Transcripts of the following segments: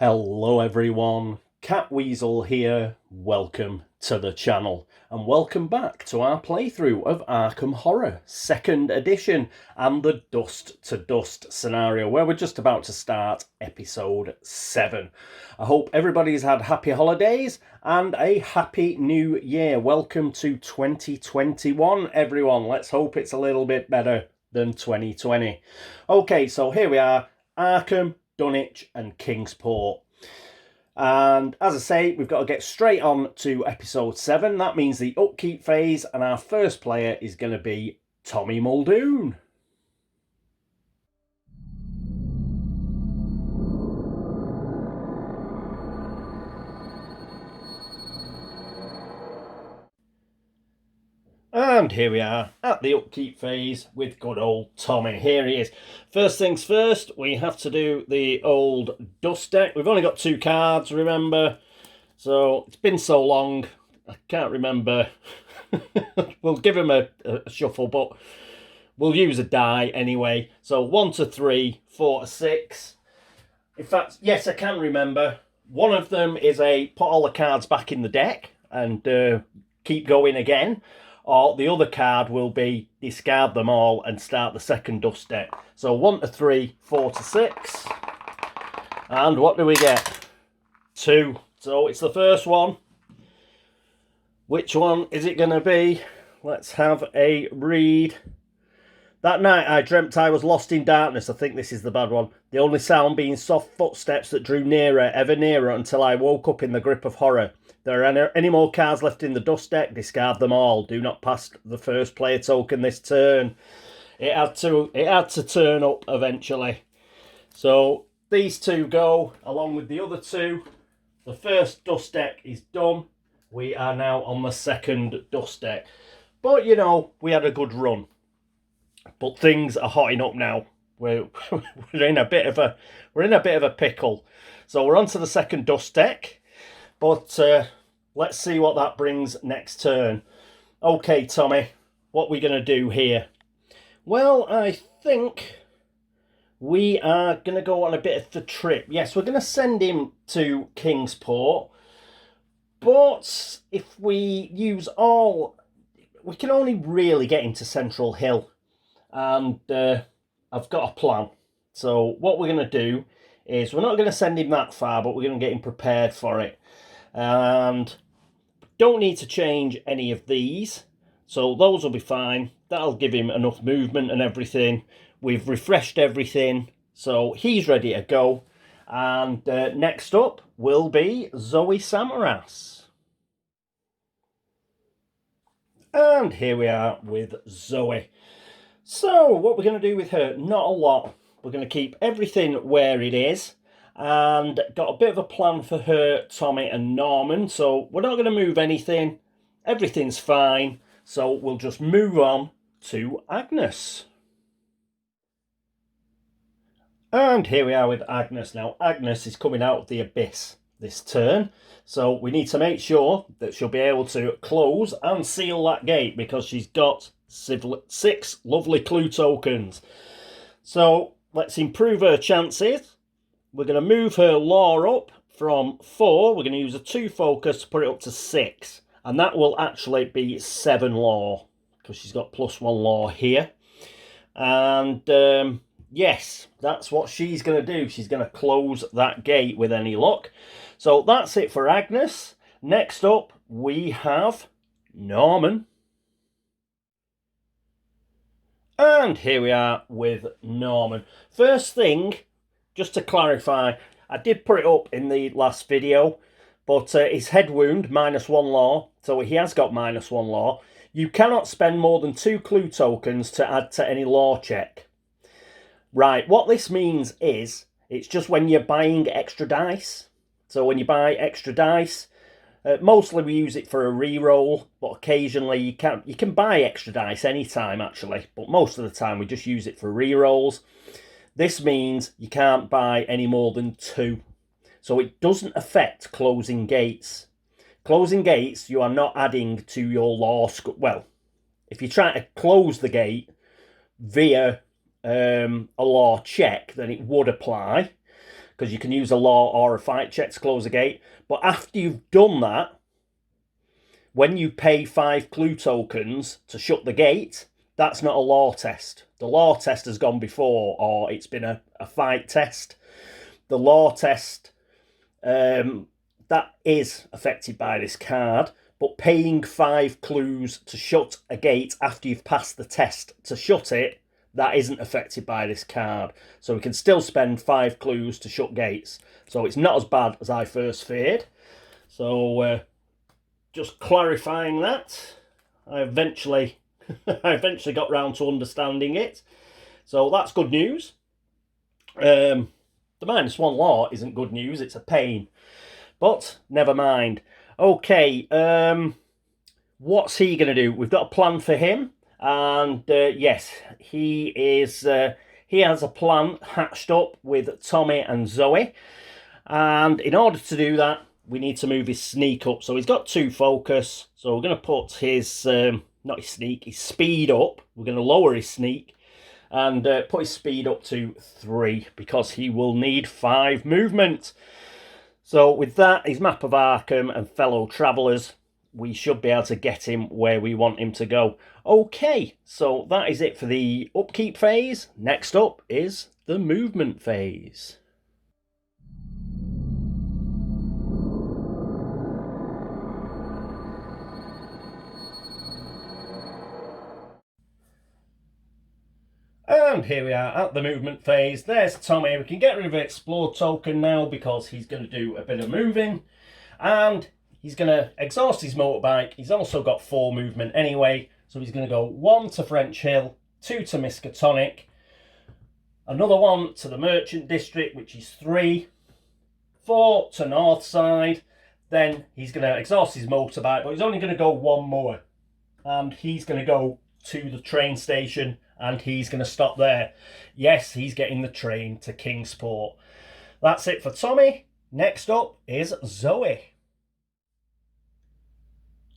Hello everyone, Catweazle here, welcome to the channel and welcome back to our playthrough of Arkham Horror 2nd edition and the Dust to Dust scenario where we're just about to start episode 7. I hope everybody's had happy holidays and a happy new year. Welcome to 2021 everyone, let's hope it's a little bit better than 2020. Okay, so here we are, Arkham, Dunwich and Kingsport. And as I say, we've got to get straight on to episode 7. That means the upkeep phase, and our first player is going to be Tommy Muldoon. And here we are at the upkeep phase with good old Tommy. Here he is. First things first, we have to do the old dust deck. We've only got 2 cards, remember? So it's been so long, I can't remember. We'll give him a shuffle, but we'll use a die anyway. So 1 to 3, 4 to 6. In fact, yes, I can remember. One of them is a put all the cards back in the deck and keep going again. Or the other card will be discard them all and start the second dust deck. So 1 to 3, 4 to 6. And what do we get? 2. So it's the first one. Which one is it going to be? Let's have a read. That night I dreamt I was lost in darkness. I think this is the bad one. The only sound being soft footsteps that drew nearer, ever nearer, until I woke up in the grip of horror. There are any more cards left in the dust deck, discard them all. Do not pass the first player token this turn. It had to turn up eventually. So these 2 go along with the other 2. The first dust deck is done. We are now on the second dust deck. But you know, we had a good run. But things are hotting up now. We're in a bit of a pickle. So we're on to the second dust deck. But let's see what that brings next turn. Okay, Tommy, what are we going to do here? Well, I think we are going to go on a bit of a trip. Yes, we're going to send him to Kingsport. But if we use all... we can only really get into Central Hill. And I've got a plan. So what we're going to do is we're not going to send him that far, but we're going to get him prepared for it. And don't need to change any of these. So those will be fine. That'll give him enough movement and everything. We've refreshed everything. So he's ready to go. And next up will be Zoe Samaras. And here we are with Zoe. So what we're going to do with her, not a lot. We're going to keep everything where it is. And got a bit of a plan for her, Tommy and Norman. So we're not going to move anything. Everything's fine. So we'll just move on to Agnes. And here we are with Agnes. Now Agnes is coming out of the abyss this turn. So we need to make sure that she'll be able to close and seal that gate because she's got 6 lovely clue tokens. So let's improve her chances. We're going to move her law up from 4. We're going to use a 2 focus to put it up to 6. And that will actually be 7 law. Because she's got +1 law here. And yes, that's what she's going to do. She's going to close that gate with any luck. So that's it for Agnes. Next up, we have Norman. And here we are with Norman. First thing... just to clarify, I did put it up in the last video, but his head wound, -1 law, so he has got -1 law. You cannot spend more than 2 clue tokens to add to any law check. Right, what this means is, it's just when you're buying extra dice. So when you buy extra dice, mostly we use it for a re-roll, but occasionally you can buy extra dice anytime actually, but most of the time we just use it for re-rolls. This means you can't buy any more than 2. So it doesn't affect closing gates. Closing gates, you are not adding to your law score. Well, if you try to close the gate via a law check, then it would apply. because you can use a law or a fight check to close a gate. But after you've done that, when you pay 5 clue tokens to shut the gate, that's not a law test. The law test has gone before, or it's been a fight test. The law test, that is affected by this card, but paying 5 clues to shut a gate after you've passed the test to shut it, that isn't affected by this card. So we can still spend 5 clues to shut gates. So it's not as bad as I first feared. So just clarifying that, I eventually got round to understanding it. So that's good news. The -1 law isn't good news, it's a pain. But never mind. Okay, what's he going to do? We've got a plan for him. And yes, he has a plan hatched up with Tommy and Zoe. And in order to do that, we need to move his sneak up. So he's got 2 focus. So we're going to put his, not his sneak, his speed up. We're going to lower his sneak and put his speed up to 3 because he will need 5 movement. So with that, his map of Arkham and fellow travellers, we should be able to get him where we want him to go. Okay, so that is it for the upkeep phase. Next up is the movement phase. And here we are at the movement phase. There's Tommy. We can get rid of the explore token now because he's going to do a bit of moving. And he's going to exhaust his motorbike. He's also got 4 movement anyway. So he's going to go 1 to French Hill, 2 to Miskatonic, another 1 to the Merchant District, which is 3, 4 to Northside. Then he's going to exhaust his motorbike, but he's only going to go 1 more. And he's going to go to the train station and he's going to stop there. Yes, he's getting the train to Kingsport. That's it for Tommy. Next up is Zoe.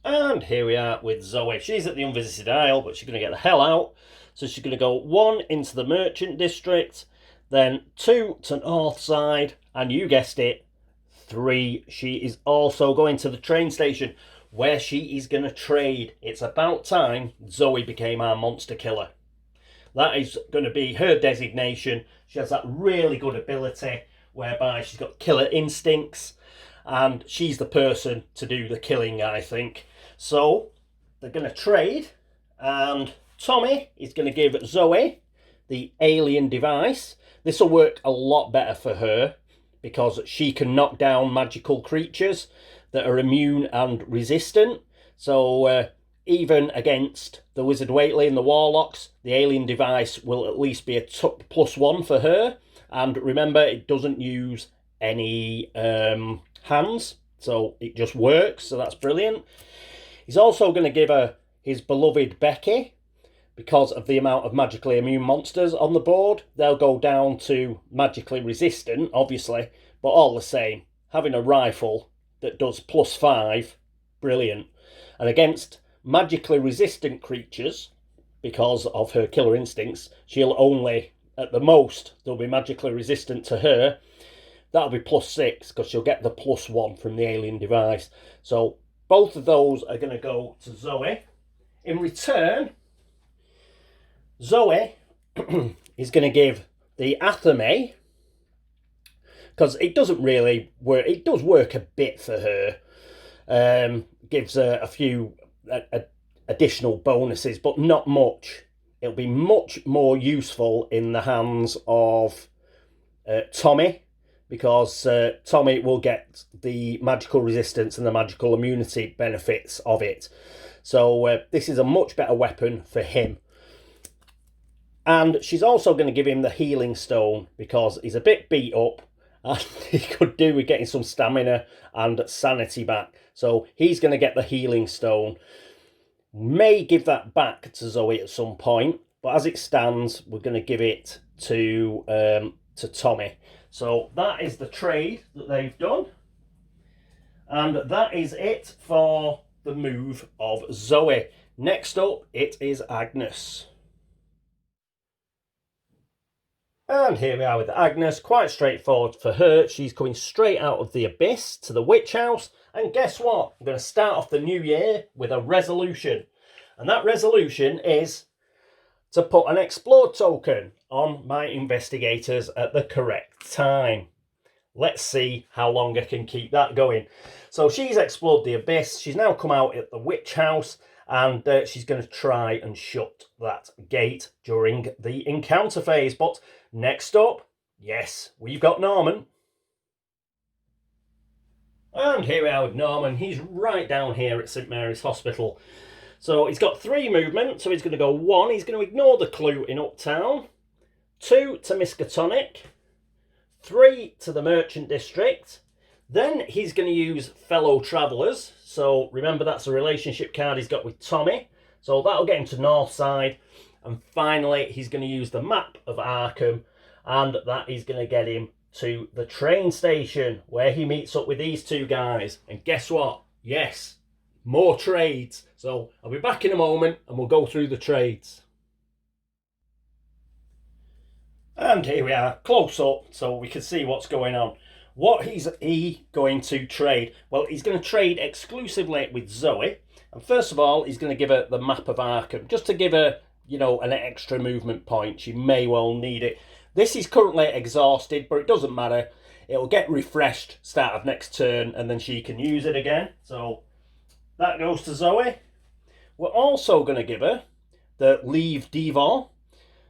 And here we are with Zoe. She's at the Unvisited Isle, but she's going to get the hell out. So she's going to go 1 into the Merchant District, then 2 to Northside, and you guessed it, 3. She is also going to the train station, where she is going to trade. It's about time Zoe became our monster killer. That is going to be her designation. She has that really good ability whereby she's got killer instincts and she's the person to do the killing, I think. So they're going to trade and Tommy is going to give Zoe the alien device. This will work a lot better for her because she can knock down magical creatures that are immune and resistant. So even against the Wizard Waitley and the Warlocks, the alien device will at least be a +1 for her. And remember, it doesn't use any hands, so it just works, so that's brilliant. He's also going to give her his beloved Becky, because of the amount of magically immune monsters on the board. They'll go down to magically resistant, obviously, but all the same, having a rifle that does +5, brilliant. And against magically resistant creatures, because of her killer instincts, she'll only, at the most, they'll be magically resistant to her. That'll be +6, because she'll get the +1 from the alien device. So both of those are going to go to Zoe. In return, Zoe is going to give the Athame, because it doesn't really work. It does work a bit for her. Gives her a few additional bonuses, but not much. It'll be much more useful in the hands of Tommy, because Tommy will get the magical resistance and the magical immunity benefits of it. So this is a much better weapon for him. And she's also going to give him the healing stone, because he's a bit beat up and he could do with getting some stamina and sanity back. So he's going to get the healing stone. May give that back to Zoe at some point, but as it stands, we're going to give it to Tommy. So that is the trade that they've done. And that is it for the move of Zoe. Next up, it is Agnes. And here we are with Agnes, quite straightforward for her. She's coming straight out of the abyss to the witch house. And guess what? I'm going to start off the new year with a resolution. And that resolution is to put an explode token on my investigators at the correct time. Let's see how long I can keep that going. So she's explored the abyss. She's now come out at the witch house, and she's going to try and shut that gate during the encounter phase. But next up, yes, we've got Norman. And here we are with Norman. He's right down here at St Mary's Hospital. So he's got 3 movement. So he's going to go 1. He's going to ignore the clue in Uptown. 2 to Miskatonic. 3 to the Merchant District. Then he's going to use Fellow Travellers. So remember, that's a relationship card he's got with Tommy. So that'll get him to Northside. And finally, he's going to use the map of Arkham. And that is going to get him to the train station, where he meets up with these 2 guys. And guess what? Yes, more trades. So I'll be back in a moment and we'll go through the trades. And here we are, close up, so we can see what's going on. What is he going to trade? Well, he's going to trade exclusively with Zoe. And first of all, he's going to give her the map of Arkham, just to give her, you know, an extra movement point. She may well need it. This is currently exhausted, but it doesn't matter. It'll get refreshed start of next turn, and then she can use it again. So that goes to Zoe. We're also going to give her the Leave Devon.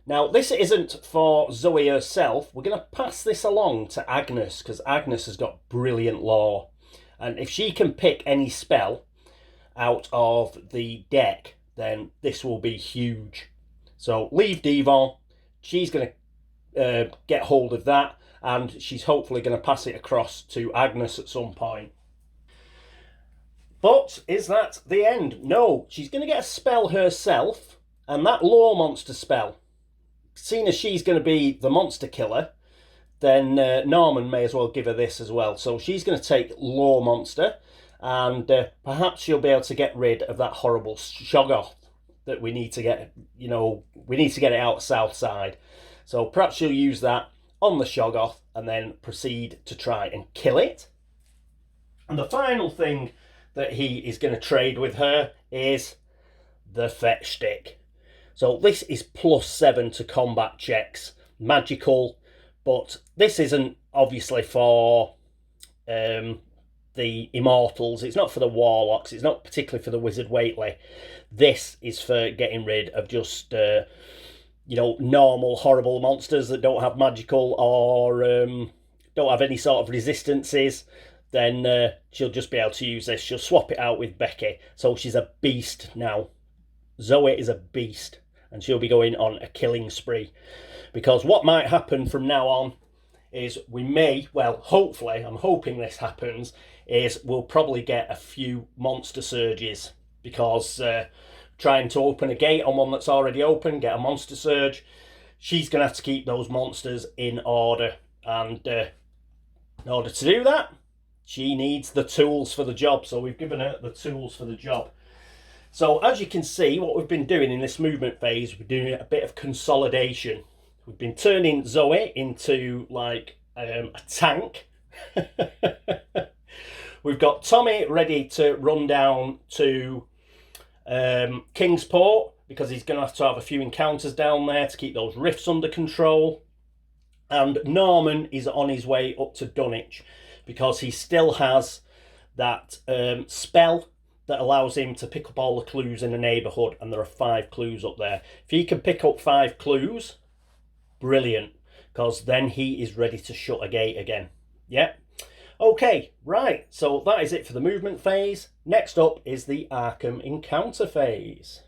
Now, this isn't for Zoe herself. We're going to pass this along to Agnes, because Agnes has got brilliant lore. And if she can pick any spell out of the deck, then this will be huge. So, Leave Devon. She's going to get hold of that, and she's hopefully going to pass it across to Agnes at some point. But is that the end? No, she's going to get a spell herself, and that lore monster spell, seeing as she's going to be the monster killer, then Norman may as well give her this as well. So she's going to take Lore Monster, and perhaps she'll be able to get rid of that horrible Shoggoth that we need to get, you know, we need to get it out south side. So perhaps she'll use that on the Shoggoth and then proceed to try and kill it. And the final thing that he is going to trade with her is the Fetch Stick. So this is +7 to combat checks, magical, but this isn't obviously for the Immortals. It's not for the Warlocks. It's not particularly for the Wizard Waitley. This is for getting rid of just, you know, normal, horrible monsters that don't have magical or don't have any sort of resistances. Then she'll just be able to use this. She'll swap it out with Becky. So she's a beast now. Zoe is a beast, and she'll be going on a killing spree. Because what might happen from now on is we may, well, hopefully, I'm hoping this happens, is we'll probably get a few monster surges. Because trying to open a gate on one that's already open, get a monster surge, she's going to have to keep those monsters in order. And in order to do that, she needs the tools for the job. So we've given her the tools for the job. So as you can see, what we've been doing in this movement phase, we're doing a bit of consolidation. We've been turning Zoe into like a tank. We've got Tommy ready to run down to Kingsport, because he's going to have a few encounters down there to keep those rifts under control. And Norman is on his way up to Dunwich, because he still has that spell that allows him to pick up all the clues in the neighbourhood, and there are 5 clues up there. If he can pick up 5 clues, brilliant, because then he is ready to shut a gate again. Yeah. Okay, right, so that is it for the movement phase. Next up is the Arkham encounter phase.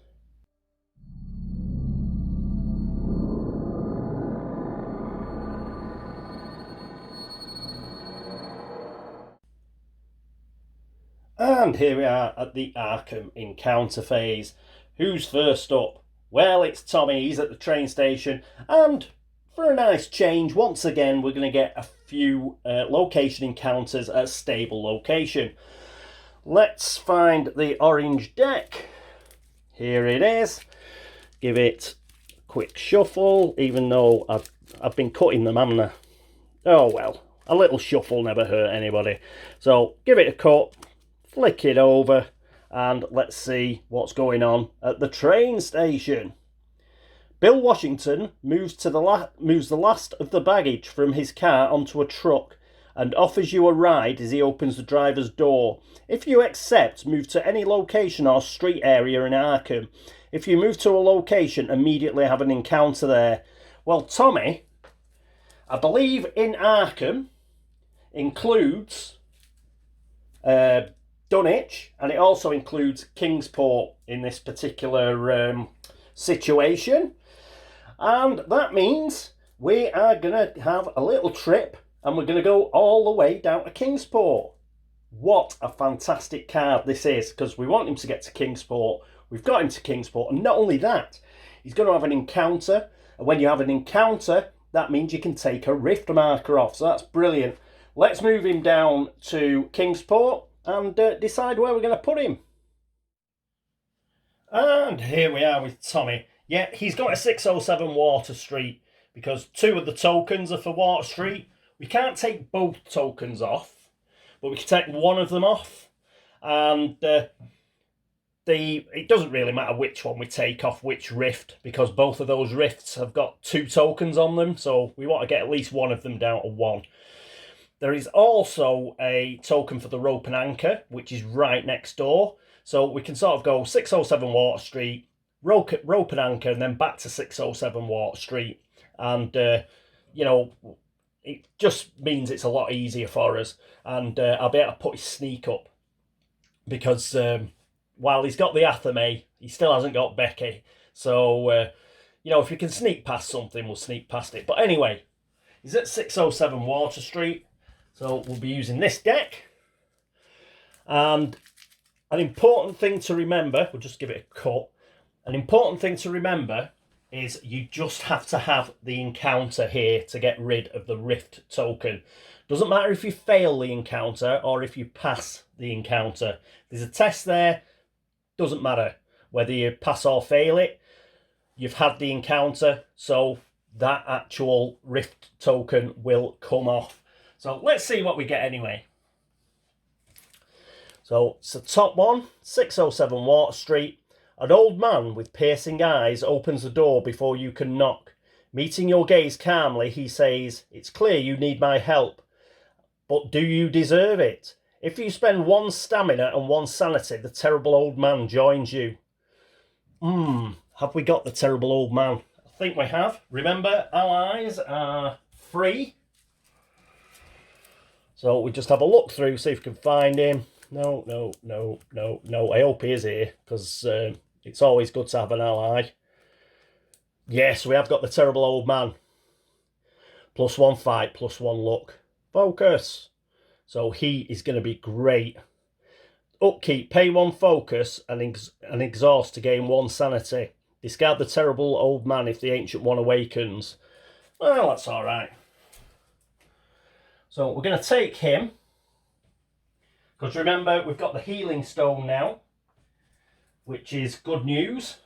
And here we are at the Arkham encounter phase. Who's first up? Well, it's Tommy. He's at the train station. And for a nice change, once again, we're going to get a few location encounters at a stable location. Let's find the orange deck. Here it is. Give it a quick shuffle, even though I've I've been cutting them, haven't I? Oh well, a little shuffle never hurt anybody. So give it a cut, flick it over, and let's see what's going on at the train station. Bill Washington moves the last of the baggage from his car onto a truck and offers you a ride as he opens the driver's door. If you accept, move to any location or street area in Arkham. If you move to a location, immediately have an encounter there. Well, Tommy, I believe in Arkham includes Dunwich, and it also includes Kingsport in this particular situation. And that means we are going to have a little trip and we're going to go all the way down to Kingsport. What a fantastic card this is, because we want him to get to Kingsport. We've got him to Kingsport, and not only that, he's going to have an encounter. And when you have an encounter, that means you can take a rift marker off. So that's brilliant. Let's move him down to Kingsport and decide where we're going to put him. And here we are with Tommy. Yeah, he's got a 607 Water Street because 2 of the tokens are for Water Street. We can't take both tokens off, but we can take one of them off. And it doesn't really matter which one we take off which rift, because both of those rifts have got 2 tokens on them, so we want to get at least one of them down to 1. There is also a token for the rope and anchor, which is right next door. So we can sort of go 607 Water Street, rope and anchor, and then back to 607 Water Street. And, you know, it just means it's a lot easier for us. And I'll be able to put his sneak up. Because while he's got the Athame, he still hasn't got Becky. So, you know, if we can sneak past something, we'll sneak past it. But anyway, he's at 607 Water Street. So we'll be using this deck. And an important thing to remember, we'll just give it a cut. An important thing to remember is you just have to have the encounter here to get rid of the rift token. Doesn't matter if you fail the encounter or if you pass the encounter. There's a test there. Doesn't matter whether you pass or fail it. You've had the encounter, so that actual rift token will come off. So let's see what we get anyway. So it's the top one, 607 Water Street. An old man with piercing eyes opens the door before you can knock. Meeting your gaze calmly, he says, "It's clear you need my help. But do you deserve it? If you spend 1 stamina and 1 sanity, the terrible old man joins you." Have we got the terrible old man? I think we have. Remember, allies are free. So we just have a look through, see if we can find him. No. I hope he is here, because it's always good to have an ally. Yes, we have got the terrible old man. +1 fight, +1 luck. Focus. So he is going to be great. Upkeep, pay 1 focus and exhaust to gain 1 sanity. Discard the terrible old man if the ancient one awakens. Well, that's all right. So we're going to take him. Because remember, we've got the healing stone now, which is good news.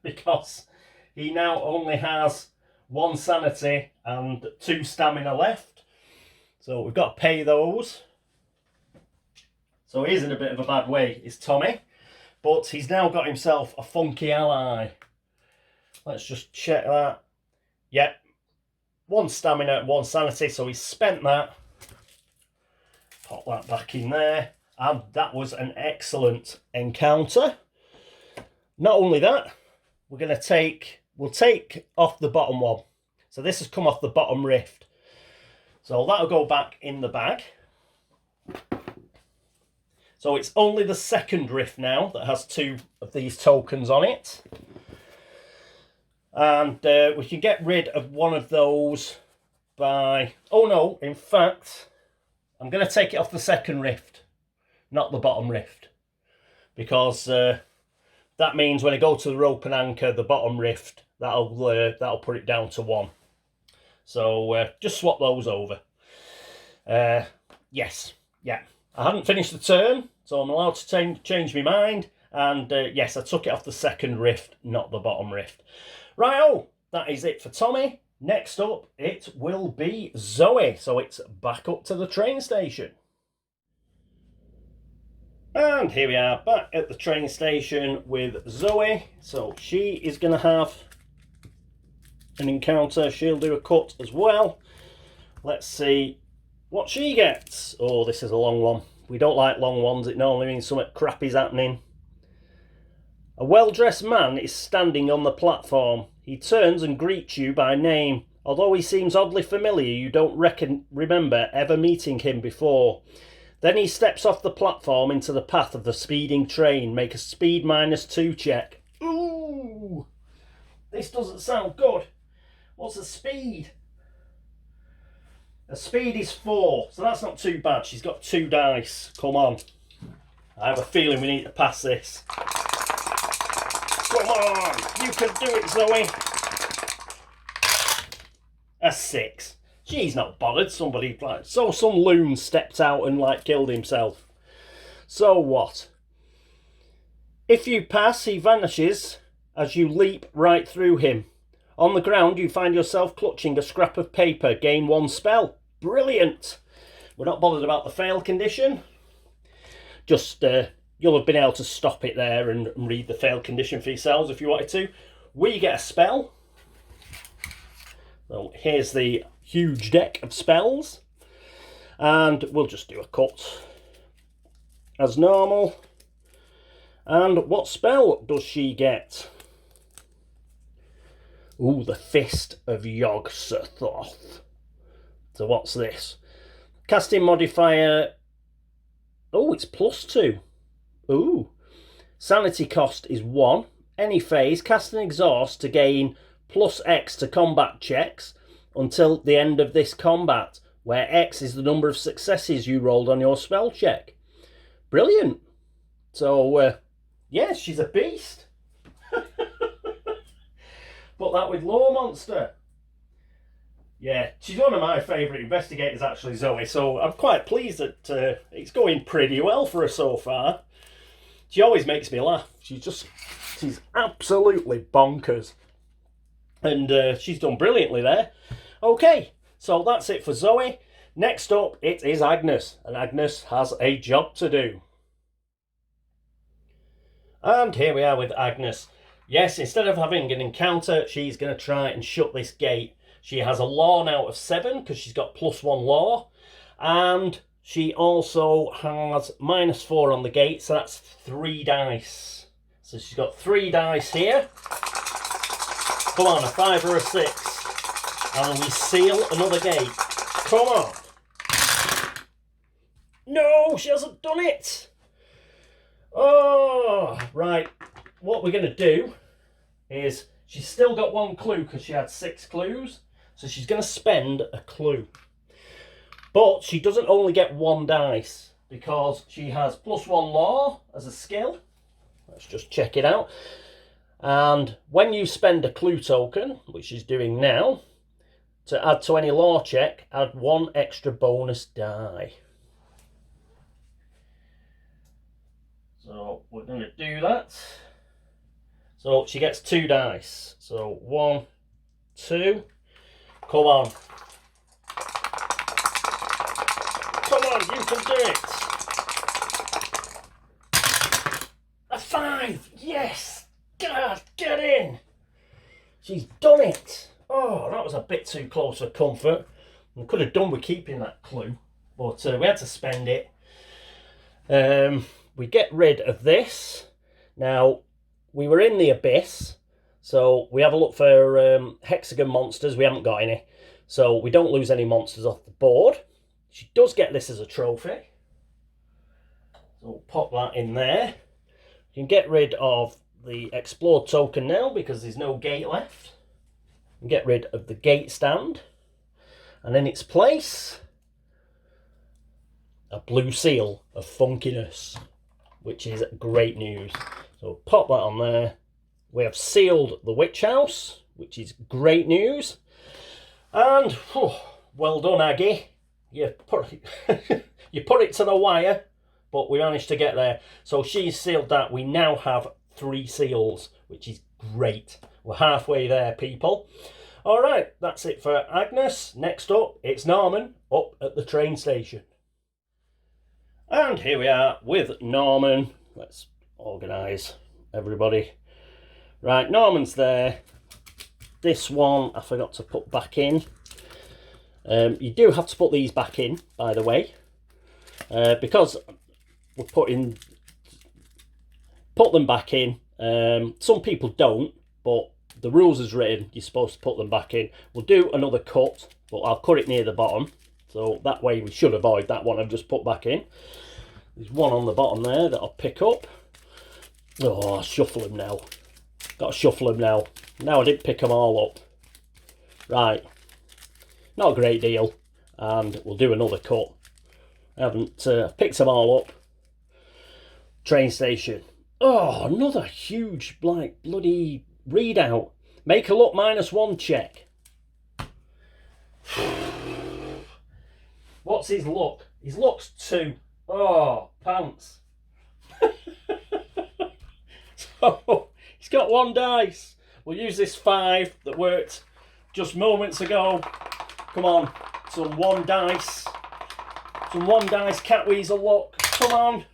Because he now only has 1 sanity and 2 stamina left. So we've got to pay those. So he's in a bit of a bad way, is Tommy. But he's now got himself a funky ally. Let's just check that. Yep. 1 stamina, 1 sanity, so he's spent that. Pop that back in there. And that was an excellent encounter. Not only that, we'll take off the bottom one. So this has come off the bottom rift. So that'll go back in the bag. So it's only the second rift now that has 2 of these tokens on it. And we can get rid of one of those by... Oh no, in fact, I'm going to take it off the second rift, not the bottom rift. Because that means when I go to the rope and anchor, the bottom rift, that'll put it down to 1. So just swap those over. Yes, yeah. I hadn't finished the turn, so I'm allowed to change my mind. And yes, I took it off the second rift, not the bottom rift. Right-o, that is it for Tommy. Next up, it will be Zoe. So it's back up to the train station. And here we are back at the train station with Zoe. So she is going to have an encounter. She'll do a cut as well. Let's see what she gets. Oh, this is a long one. We don't like long ones. It normally means something crap is happening. A well-dressed man is standing on the platform. He turns and greets you by name. Although he seems oddly familiar, you don't remember ever meeting him before. Then he steps off the platform into the path of the speeding train. Make a speed -2 check. Ooh! This doesn't sound good. What's the speed? The speed is 4, so that's not too bad. She's got 2 dice. Come on. I have a feeling we need to pass this. Come on! You can do it, Zoe! A 6. She's not bothered. Somebody, some loon stepped out and, killed himself. So what? If you pass, he vanishes as you leap right through him. On the ground, you find yourself clutching a scrap of paper. Gain 1 spell. Brilliant! We're not bothered about the fail condition. Just, you'll have been able to stop it there and read the fail condition for yourselves if you wanted to. We get a spell. So here's the huge deck of spells. And we'll just do a cut as normal. And what spell does she get? Ooh, the Fist of Yog-Sothoth. So what's this? Casting modifier. Oh, it's +2. Ooh. Sanity cost is 1. Any phase, cast an exhaust to gain +X to combat checks until the end of this combat, where X is the number of successes you rolled on your spell check. Brilliant. So, yes, she's a beast. Put that with Law Monster. Yeah, she's one of my favourite investigators, actually, Zoe. So I'm quite pleased that it's going pretty well for her so far. She always makes me laugh. She's absolutely bonkers. And she's done brilliantly there. Okay, so that's it for Zoe. Next up, it is Agnes. And Agnes has a job to do. And here we are with Agnes. Yes, instead of having an encounter, she's going to try and shut this gate. She has a law now of 7 because she's got +1 law. And she also has -4 on the gate, so that's 3 dice. So she's got 3 dice here. Come on, a 5 or a 6. And we seal another gate. Come on. No, she hasn't done it. Oh, right. What we're going to do is she's still got 1 clue because she had 6 clues. So she's going to spend a clue. But she doesn't only get 1 dice because she has +1 law as a skill. Let's just check it out. And when you spend a clue token, which she's doing now, to add to any law check, add 1 extra bonus die. So we're going to do that. So she gets 2 dice. So 1, 2. Come on. Come on, you can do it. A 5. Yes. God, get in. She's done it. Oh, that was a bit too close for comfort. We could have done with keeping that clue, but we had to spend it. We get rid of this. Now, we were in the abyss, so we have a look for hexagon monsters. We haven't got any, so we don't lose any monsters off the board. She does get this as a trophy, so we'll pop that in there. You can get rid of the explore token now because there's no gate left. And get rid of the gate stand, and in its place, a blue seal of funkiness, which is great news. So pop that on there. We have sealed the witch house, which is great news. And well done, Aggie. You put it to the wire, but we managed to get there. So she's sealed that. We now have 3 seals, which is great. We're halfway there, people. Alright, that's it for Agnes. Next up, it's Norman up at the train station. And here we are with Norman. Let's organise everybody. Right, Norman's there. This one I forgot to put back in. You do have to put these back in, by the way, because we're put them back in. Some people don't, but the rules is written you're supposed to put them back in. We'll do another cut, but I'll cut it near the bottom, so that way we should avoid that one I've just put back in. There's one on the bottom there that I'll pick up. Oh, I'll shuffle them now. Got to shuffle them now. Now I didn't pick them all up. Right. Not a great deal. And we'll do another cut. I haven't picked them all up. Train station. Oh, another huge, like, bloody readout. Make a luck -1 check. What's his luck? His luck's 2. Oh, pants. So, he's got 1 dice. We'll use this 5 that worked just moments ago. Come on, some 1 dice. Some 1 dice Catweazle luck. Come on.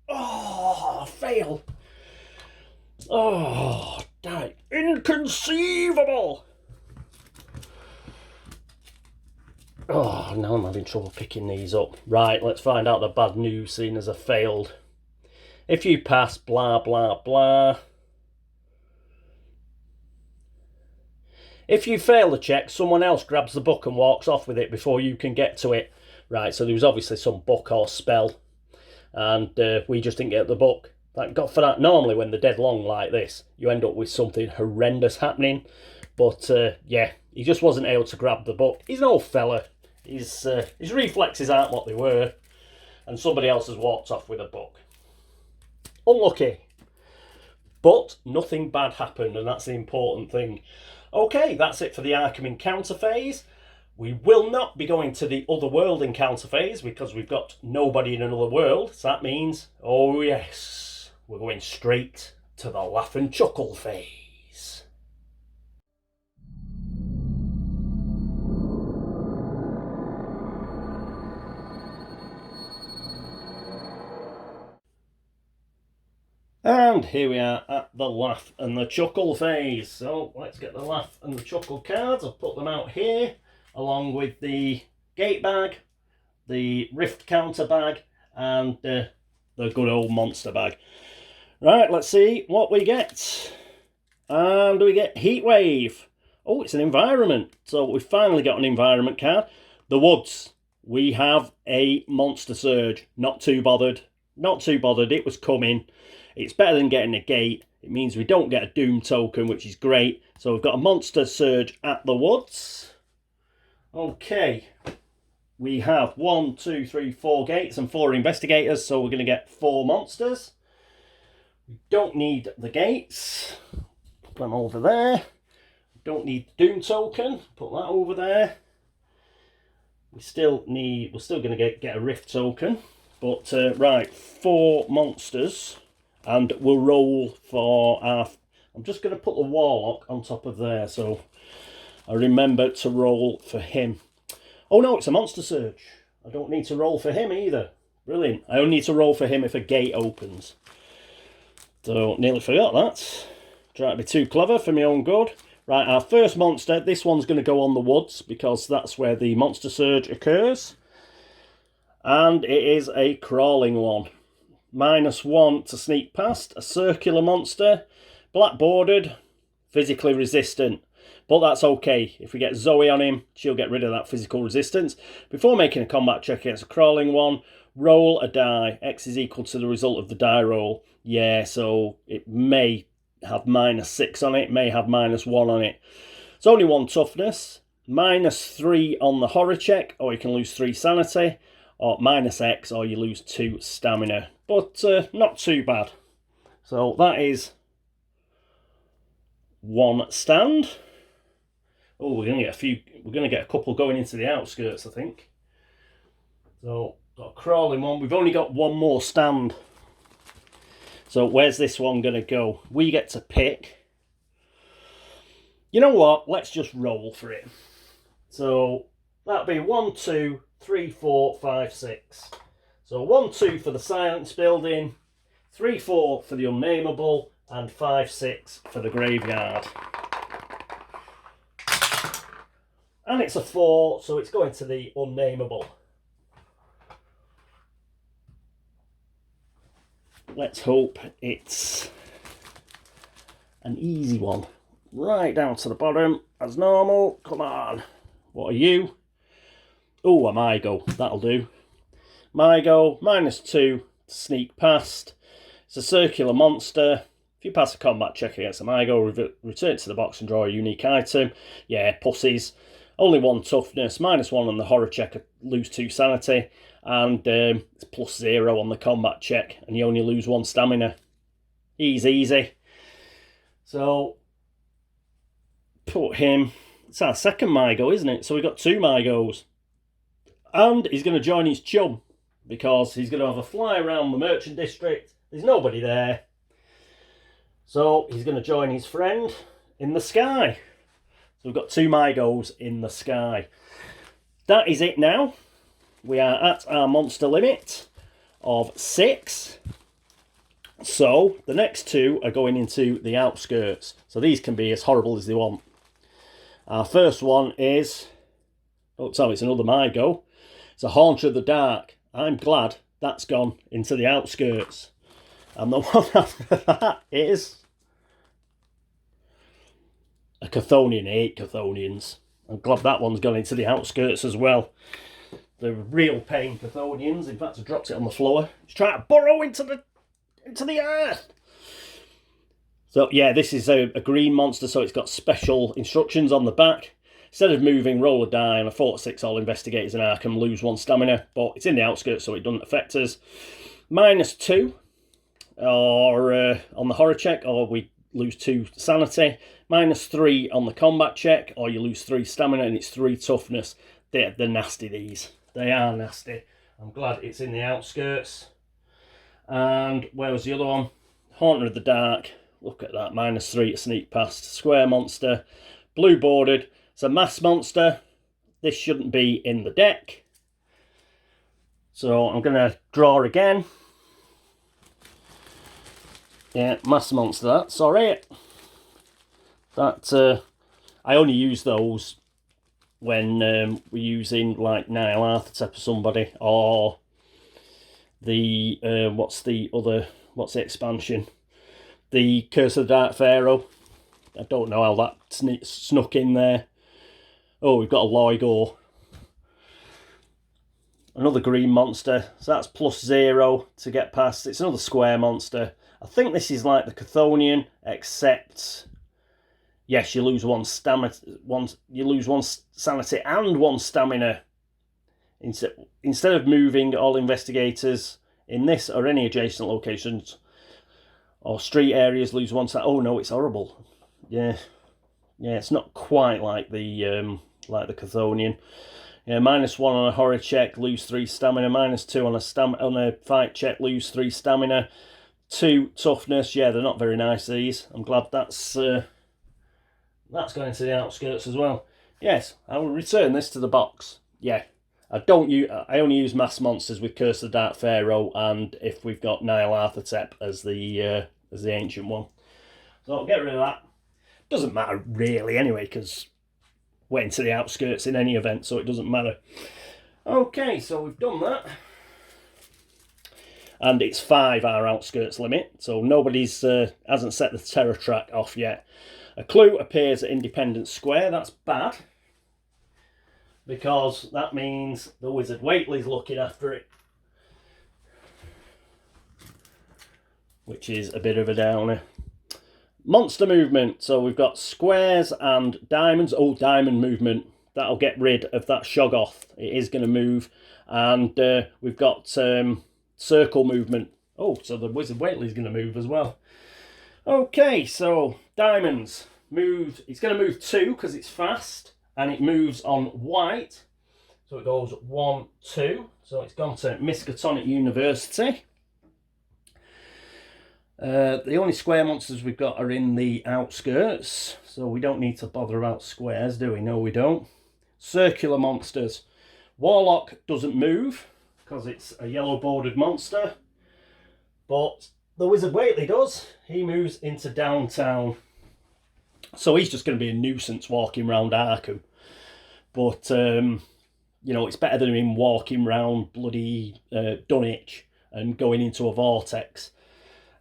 Oh, fail. Oh, die. Inconceivable. Oh, now I'm having trouble picking these up. Right, let's find out the bad news, seeing as I failed. If you pass, blah, blah, blah. If you fail the check, someone else grabs the book and walks off with it before you can get to it. Right, so there was obviously some book or spell, and we just didn't get the book. Thank God for that. Normally when they're dead long like this, you end up with something horrendous happening. But yeah, he just wasn't able to grab the book. He's an old fella. His reflexes aren't what they were. And somebody else has walked off with a book. Unlucky. But nothing bad happened, and that's the important thing. Okay, that's it for the Arkham encounter phase. We will not be going to the other world encounter phase because we've got nobody in another world. So that means, oh yes, we're going straight to the laugh and chuckle phase. And here we are at the laugh and the chuckle phase. So let's get the laugh and the chuckle cards. I'll put them out here along with the gate bag, the rift counter bag, and the good old monster bag. Right, let's see what we get. And we get heat wave. Oh, it's an environment. So we've finally got an environment card. The woods. We have a monster surge. Not too bothered. Not too bothered. It was coming. It's better than getting a gate. It means we don't get a doom token, which is great. So we've got a monster surge at the woods. Okay. We have 1, 2, 3, 4 gates and 4 investigators. So we're going to get 4 monsters. We don't need the gates. Put them over there. Don't need doom token. Put that over there. We're still going to get a rift token. But right, 4 monsters. And we'll roll for our... I'm just going to put the warlock on top of there, so I remember to roll for him. Oh no, it's a monster surge. I don't need to roll for him either. Brilliant. I only need to roll for him if a gate opens. So, nearly forgot that. Trying to be too clever for my own good. Right, our first monster, this one's going to go on the woods, because that's where the monster surge occurs. And it is a crawling one. -1 to sneak past, a circular monster, black bordered, physically resistant. But that's okay. If we get Zoe on him, she'll get rid of that physical resistance. Before making a combat check against a crawling one, roll a die. X is equal to the result of the die roll. Yeah, so it may have -6 on it, may have -1 on it. It's only 1 toughness, -3 on the horror check, or you can lose 3 sanity, or -X, or you lose 2 stamina. But not too bad. So that is 1 stand. Oh, we're gonna get a couple going into the outskirts, I think. So got a crawling one. We've only got 1 more stand. So where's this one gonna go? We get to pick. You know what? Let's just roll for it. So that'd be 1, 2, 3, 4, 5, 6. So 1, 2 for the silence building, 3, 4 for the unnameable, and 5, 6 for the graveyard. And it's a 4, so it's going to the unnameable. Let's hope it's an easy one. Right down to the bottom, as normal. Come on. What are you? Oh, a Mygo. That'll do. Mygo, -2 to sneak past. It's a circular monster. If you pass a combat check against a Mygo, return it to the box and draw a unique item. Yeah, pussies. Only 1 toughness, -1 on the horror check, lose 2 sanity. And it's +0 on the combat check, and you only lose 1 stamina. Easy. So, put him... It's our second Mygo, isn't it? So we've got 2 Mygos. And he's going to join his chum, because he's going to have a fly around the merchant district. There's nobody there. So he's going to join his friend in the sky. So we've got 2 Mygos in the sky. That is it now. We are at our monster limit of 6. So the next 2 are going into the outskirts. So these can be as horrible as they want. Our first one is... Oh, sorry, it's another Mygo. It's a Haunter of the Dark. I'm glad that's gone into the outskirts. And the one after that is... a Chthonian. I hate Chthonians. I'm glad that one's gone into the outskirts as well. The real pain Chthonians. In fact, I dropped it on the floor. It's trying to burrow into the earth. So yeah, this is a green monster, so it's got special instructions on the back. Instead of moving, roll a die, and a 4 to 6 all investigators in Arkham lose 1 stamina, but it's in the outskirts, so it doesn't affect us. -2 or on the horror check, or we lose 2 sanity. -3 on the combat check, or you lose 3 stamina, and it's 3 toughness. They're nasty, these. They are nasty. I'm glad it's in the outskirts. And where was the other one? Haunter of the Dark. Look at that, -3 to sneak past. Square monster, blue bordered. It's a mass monster. This shouldn't be in the deck. So I'm going to draw again. Yeah, mass monster that, sorry. That, I only use those when we're using like Nile Arthotep or somebody, or the, what's the expansion? The Curse of the Dark Pharaoh. I don't know how that snuck in there. Oh, we've got a Loigor. Another green monster. So that's +0 to get past. It's another square monster. I think this is like the Chthonian, except... Yes, you lose 1 stamina. You lose 1 sanity and 1 stamina. Instead of moving, all investigators in this or any adjacent locations or street areas lose 1 sanity. Oh no, it's horrible. Yeah, it's not quite like the Chthonian. Yeah, -1 on a horror check, lose 3 stamina. -2 on a fight check, lose 3 stamina. 2 toughness. Yeah, they're not very nice, these. I'm glad that's going into the outskirts as well. Yes, I will return this to the box. Yeah, I only use mass monsters with Curse of the Dark Pharaoh, and if we've got Nile Arthotep as the ancient one. So I'll get rid of that. Doesn't matter really anyway, because we're into the outskirts in any event, so it doesn't matter. Okay, so we've done that. And it's 5, our outskirts limit, so nobody's hasn't set the terror track off yet. A clue appears at Independence Square. That's bad, because that means the Wizard Waitley's looking after it, which is a bit of a downer. Monster movement. So we've got squares and diamonds. Oh, diamond movement. That'll get rid of that Shoggoth. It is going to move. And we've got circle movement. Oh, so the Wizard Waitley's going to move as well. Okay, so diamonds moved. It's going to move 2 because it's fast, and it moves on white. So it goes 1, 2. So it's gone to Miskatonic University. The only square monsters we've got are in the outskirts, so we don't need to bother about squares, do we? No, we don't. Circular monsters. Warlock doesn't move because it's a yellow bordered monster, but the Wizard Whately does. He moves into downtown, so he's just going to be a nuisance walking around Arkham. But you know, it's better than him walking around bloody Dunwich and going into a vortex.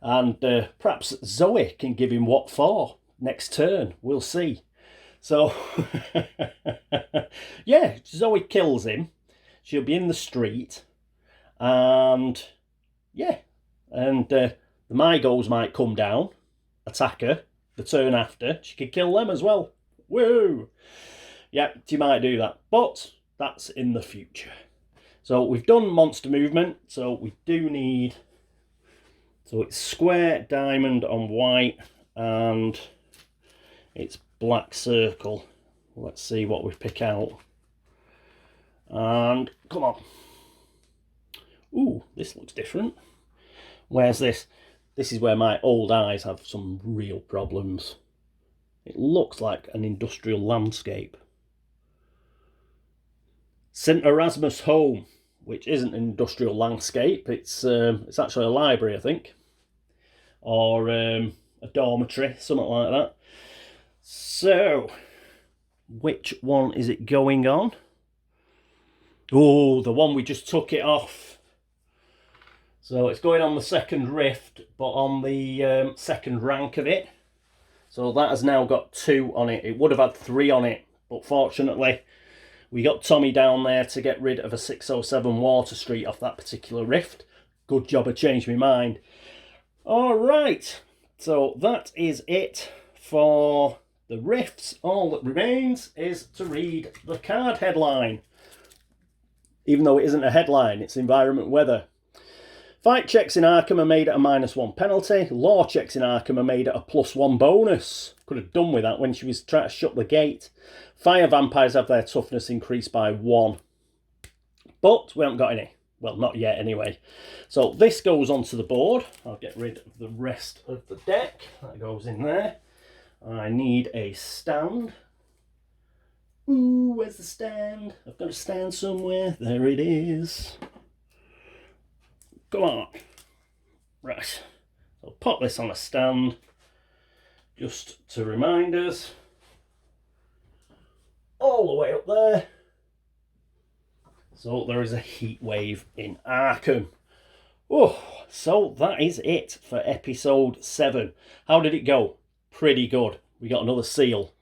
And perhaps Zoe can give him what for next turn. We'll see. So, yeah, Zoe kills him. She'll be in the street. And, yeah. And the Mygos might come down, attack her the turn after. She could kill them as well. Woo! Yeah, she might do that. But that's in the future. So we've done monster movement. So we do need... So it's square, diamond on white, and it's black circle. Let's see what we pick out. And come on. Ooh, this looks different. Where's this? This is where my old eyes have some real problems. It looks like an industrial landscape. St. Erasmus Home, which isn't an industrial landscape. It's actually a library, I think. Or a dormitory, something like that. So, which one is it going on? Oh, the one we just took it off. So it's going on the second rift, but on the second rank of it. So that has now got 2 on it. It would have had 3 on it, but fortunately we got Tommy down there to get rid of a 607 Water Street off that particular rift. Good job I changed my mind. Alright, so that is it for the rifts. All that remains is to read the card headline. Even though it isn't a headline, it's environment weather. Fight checks in Arkham are made at a -1 penalty. Law checks in Arkham are made at a +1 bonus. Could have done with that when she was trying to shut the gate. Fire vampires have their toughness increased by 1. But we haven't got any. Well, not yet anyway. So this goes onto the board. I'll get rid of the rest of the deck. That goes in there. I need a stand. Ooh, where's the stand? I've got a stand somewhere. There it is. Come on. Right. I'll pop this on a stand just to remind us. All the way up there. So there is a heat wave in Arkham. Oh, so that is it for episode 7. How did it go? Pretty good. We got another seal.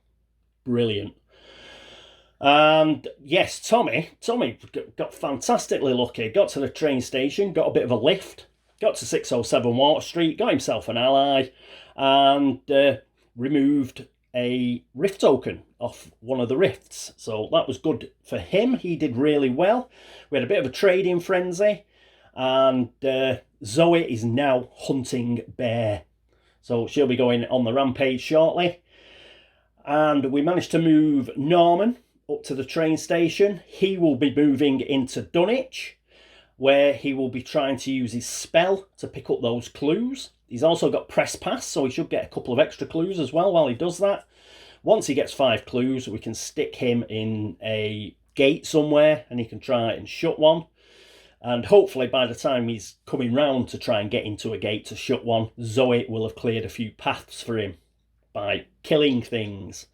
Brilliant. And yes, Tommy got fantastically lucky. Got to the train station, got a bit of a lift, got to 607 Water Street, got himself an ally, and removed a rift token off one of the rifts. So that was good for him. He did really well. We had a bit of a trading frenzy, and Zoe is now hunting bear. So she'll be going on the rampage shortly. And we managed to move Norman up to the train station. He will be moving into Dunwich, where he will be trying to use his spell to pick up those clues. He's also got press pass, so he should get a couple of extra clues as well while he does that. Once he gets 5 clues, we can stick him in a gate somewhere and he can try and shut one. And hopefully by the time he's coming round to try and get into a gate to shut one, Zoe will have cleared a few paths for him by killing things.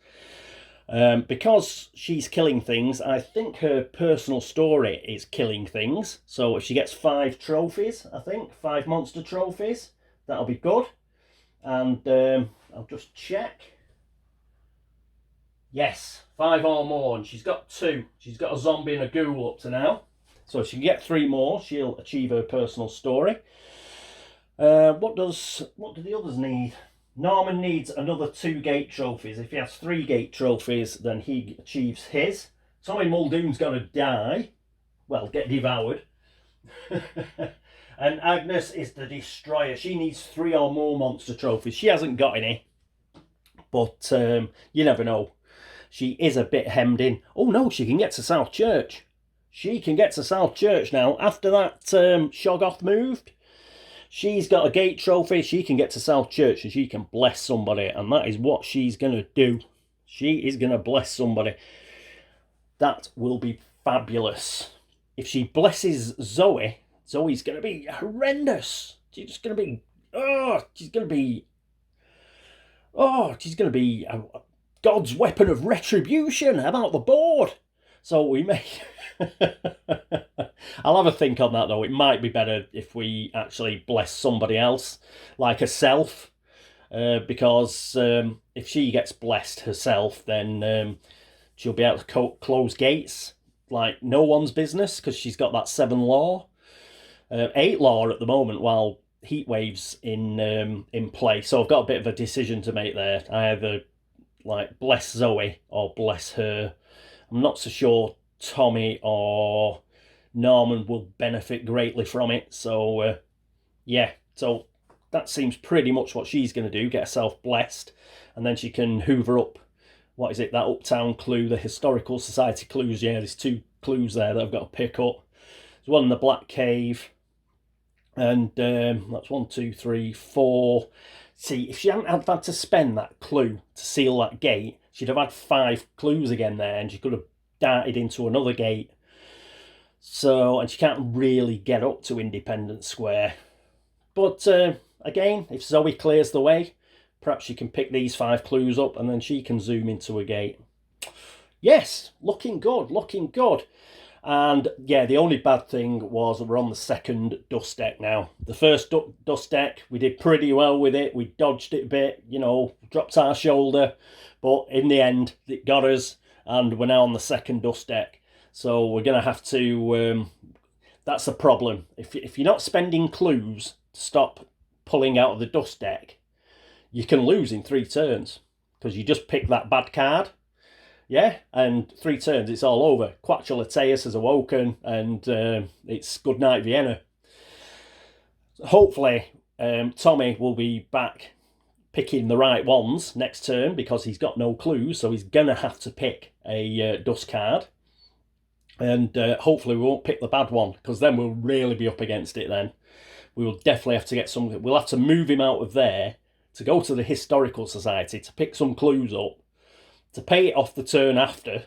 Because she's killing things, I think her personal story is killing things. So if she gets 5 trophies, I think, 5 monster trophies, that'll be good. And I'll just check. Yes, 5 or more, and she's got 2. She's got a zombie and a ghoul up to now. So if she can get 3 more, she'll achieve her personal story. What do the others need? Norman needs another 2 gate trophies. If he has 3 gate trophies, then he achieves his. Tommy Muldoon's going to die. Well, get devoured. And Agnes is the destroyer. She needs 3 or more monster trophies. She hasn't got any. But you never know. She is a bit hemmed in. Oh no, she can get to South Church. She can get to South Church now. After that Shoggoth moved, She's got a gate trophy. She can get to South Church and she can bless somebody. And that is what she's going to do. She is going to bless somebody. That will be fabulous. If she blesses Zoe, Zoe's going to be horrendous. She's just going to be... she's going to be God's weapon of retribution about the board. So we may... I'll have a think on that, though. It might be better if we actually bless somebody else, like herself, because if she gets blessed herself, then she'll be able to close gates like no one's business, because she's got that 7 law. 8 law at the moment, while heat waves in play. So I've got a bit of a decision to make there. I either like bless Zoe or bless her. I'm not so sure Tommy or Norman will benefit greatly from it. So yeah, so that seems pretty much what she's going to do, get herself blessed, and then she can hoover up, what is it, that Uptown clue, the Historical Society clues. Yeah, there's 2 clues there that I've got to pick up. There's one in the Black Cave, and that's 1, 2, 3, 4. See, if she hadn't had to spend that clue to seal that gate, she'd have had 5 clues again there, and she could have darted into another gate. So, and she can't really get up to Independence Square. But again, if Zoe clears the way, perhaps she can pick these 5 clues up and then she can zoom into a gate. Yes, looking good, looking good. And yeah, the only bad thing was we're on the second dust deck now. The first dust deck, we did pretty well with it. We dodged it a bit, you know, dropped our shoulder. But in the end, it got us. And we're now on the second dust deck. So we're going to have to... that's the problem. If you're not spending clues to stop pulling out of the dust deck, you can lose in 3 turns. Because you just pick that bad card. Yeah, and 3 turns, it's all over. Quatulateus has awoken, and it's good night Vienna. Hopefully, Tommy will be back picking the right ones next turn, because he's got no clues, so he's going to have to pick a dust card. And hopefully we won't pick the bad one, because then we'll really be up against it then. We will definitely have to get some... We'll have to move him out of there to go to the Historical Society to pick some clues up, to pay it off the turn after.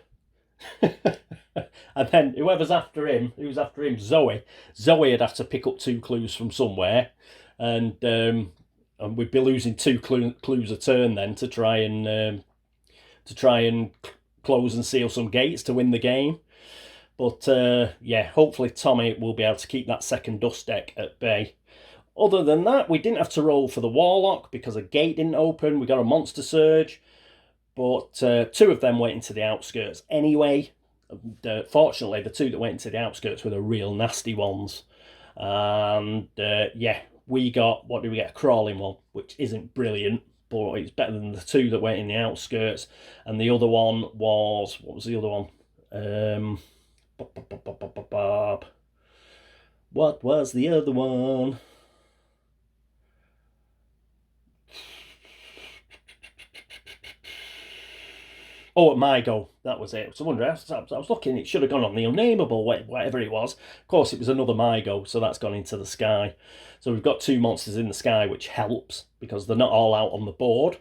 And then who's after him, Zoe would have to pick up 2 clues from somewhere, and we'd be losing 2 clues a turn then to try and close and seal some gates to win the game. But yeah, hopefully Tommy will be able to keep that second dust deck at bay. Other than that, we didn't have to roll for the Warlock because a gate didn't open. We got a Monster Surge, but 2 of them went into the outskirts anyway. Fortunately, the 2 that went into the outskirts were the real nasty ones. And yeah, we got, what did we get? A crawling one, which isn't brilliant, but it's better than the 2 that went in the outskirts. And the other one was, what was the other one? What was the other one? Oh, at my go, that was it. So I wonder, I was looking, it should have gone on the unnameable, whatever it was. Of course, it was another my go, so that's gone into the sky. So we've got 2 monsters in the sky, which helps, because they're not all out on the board.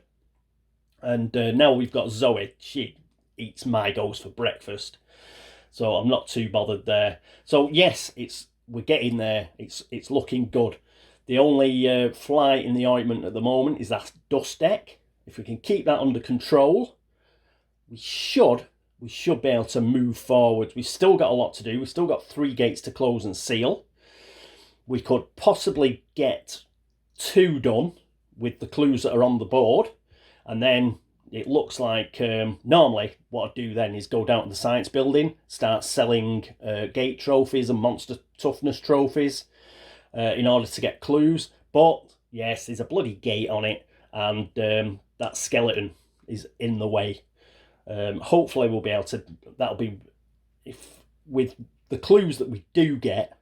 And now we've got Zoe. She eats my goes for breakfast. So I'm not too bothered there. So yes, we're getting there. It's looking good. The only fly in the ointment at the moment is that dust deck. If we can keep that under control, we should be able to move forward. We've still got a lot to do. We've still got 3 gates to close and seal. We could possibly get 2 done with the clues that are on the board, and then it looks like normally what I'd do then is go down to the science building, start selling gate trophies and monster toughness trophies in order to get clues. But yes, there's a bloody gate on it, and that skeleton is in the way. Hopefully we'll be able to, that'll be, if with the clues that we do get,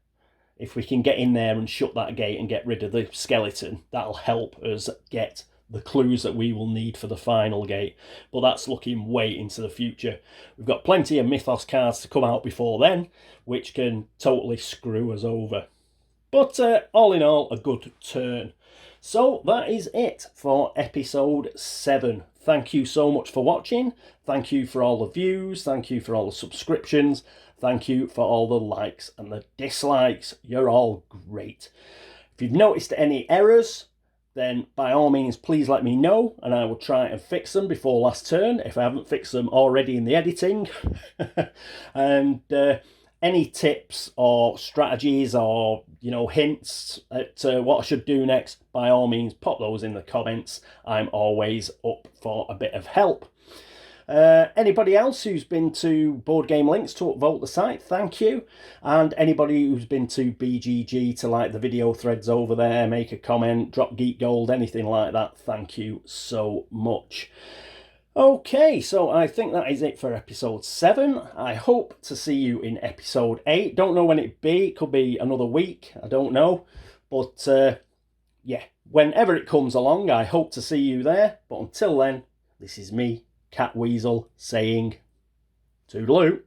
if we can get in there and shut that gate and get rid of the skeleton, that'll help us get the clues that we will need for the final gate. But that's looking way into the future. We've got plenty of Mythos cards to come out before then, which can totally screw us over. But all in all, a good turn. So that is it for episode 7. Thank you so much for watching. Thank you for all the views. Thank you for all the subscriptions. Thank you for all the likes and the dislikes. You're all great. If you've noticed any errors, then by all means, please let me know and I will try and fix them before last turn if I haven't fixed them already in the editing. And any tips or strategies or, hints at what I should do next, by all means, pop those in the comments. I'm always up for a bit of help. Anybody else who's been to Board Game Links to upvote the site, thank you. And anybody who's been to BGG to like the video threads over there, make a comment, drop Geek Gold, anything like that, thank you so much. Okay, so I think that is it for episode 7. I hope to see you in episode 8. Don't know when it'll be. It could be another week. I don't know. But, yeah, whenever it comes along, I hope to see you there. But until then, this is me, Catweazle, saying toodaloo.